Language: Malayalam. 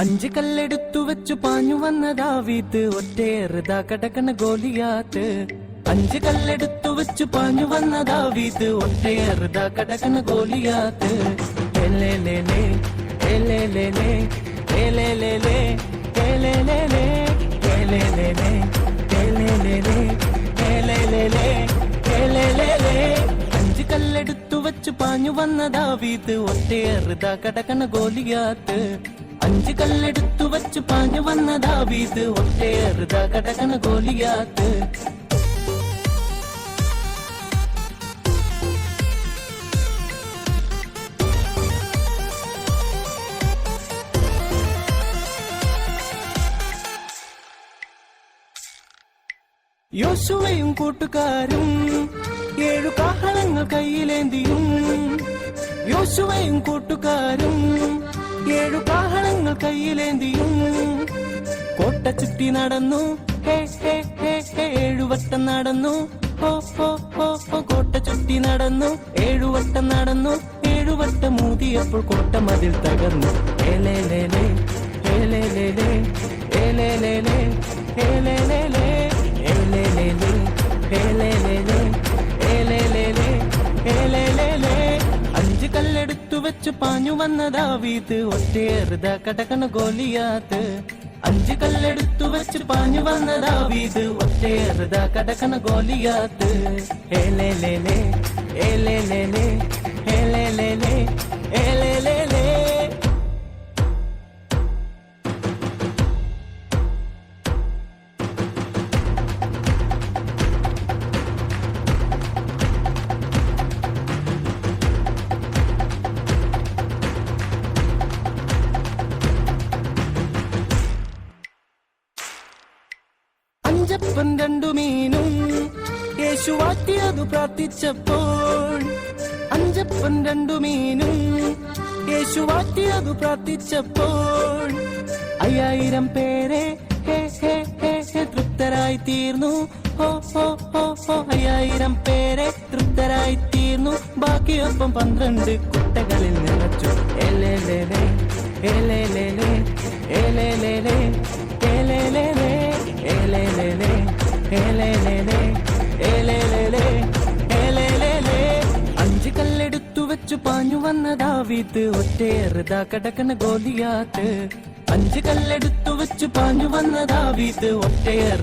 അഞ്ച് കല്ലെടുത്തു വെച്ചു പാഞ്ഞു വന്ന ദാവീദ് ഒറ്റയേറുതാ കടക്കണ ഗോലിയാത്ത്. അഞ്ച് കല്ലെടുത്തു വെച്ചു പാഞ്ഞു വന്ന ദാവീദ് ഒറ്റയേറുതാ കടക്കണ ഗോലിയാത്ത്. എലേലേലേ എലേലേലേ എലേലേലേ എലേലേലേ എലേലേലേ എലേലേലേ എലേലേലേ എലേലേലേ. അഞ്ച് കല്ലെടുത്തു വെച്ചു പാഞ്ഞു വന്ന ദാവീദ് ഒറ്റയേറുതാ കടക്കണ ഗോലിയാത്ത്. അഞ്ച് കല്ലെടുത്തു വച്ചു പാഞ്ഞു വന്ന ദാവീദ് ഒറ്റയേറുതാ കടക്കണ ഗോലിയാത്ത്. യോശുവയും കൂട്ടുകാരും 7 കാഹളങ്ങൾ കയ്യിലേന്തിയും. യോശുവയും കൂട്ടുകാരും 7 കാഹളങ്ങൾ കയ്യിലേന്തിയും. കോട്ട ചുറ്റി നടന്നു, ഹേ ഹേ ഹേ ഹേ 7 വട്ടം നടന്നു, ഹോ ഹോ ഹോ ഹോ. കോട്ട ചുറ്റി നടന്നു, 7 വട്ടം നടന്നു. 7 വട്ടം മൂതിയപ്പോൾ കോട്ട മതിൽ തകർന്നു. ഏലേലേലേ ഏലേലേലേ ഏലേലേലേ ഏലേലേലേ ഏലേലേലേ ഏലേലേലേ ഏലേലേലേ ഏലേലേലേ. അഞ്ച് കല്ലെടുത്തു വെച്ചു പാഞ്ഞു വന്ന ദാവീദ് ഒറ്റയേറുതാ കടക്കണ ഗോലിയാത്ത്. അഞ്ച് കല്ലെടുത്തു വെച്ചു പാഞ്ഞു വന്ന ദാവീദ് ഒറ്റയേറുതാ കടക്കണ ഗോലിയാത്ത്. ഏലേലേലേ ഏലേലേലേ ഏലേലേലേ ഏലേലേലേ. അഞ്ചപ്പം 2 മീനും യേശു വാറ്റിയതു പ്രാർത്ഥിച്ചപ്പോൾ. അഞ്ചപ്പം 2 മീനും യേശു വാറ്റിയതു പ്രാർത്ഥിച്ചപ്പോൾ. 5000 പേരെ ഹേ ഹേ ഹേ ഹേ തൃപ്തരായി തീർന്നു, ഹോ ഹോ ഹോ ഹോ. 5000 പേരെ തൃപ്തരായി തീർന്നു. ബാക്കിയൊപ്പം 12 കുട്ടകളിൽ നിറച്ചു. ഏലേലേലേ ഏലേലേലേ ഏലേലേലേ ഏലേലേലേ ഏലേലേലേ ഏലേലേലേ ഏലേലേലേ ഏലേലേലേ. അഞ്ച് കല്ലെടുത്തു വെച്ചു പാഞ്ഞു വന്ന ദാവീദ് ഒറ്റയേറുതാ കടക്കണ ഗോലിയാത്ത്. അഞ്ച് കല്ലെടുത്തു വെച്ചു പാഞ്ഞു വന്ന ദാവീദ് ഒറ്റയേറുതാ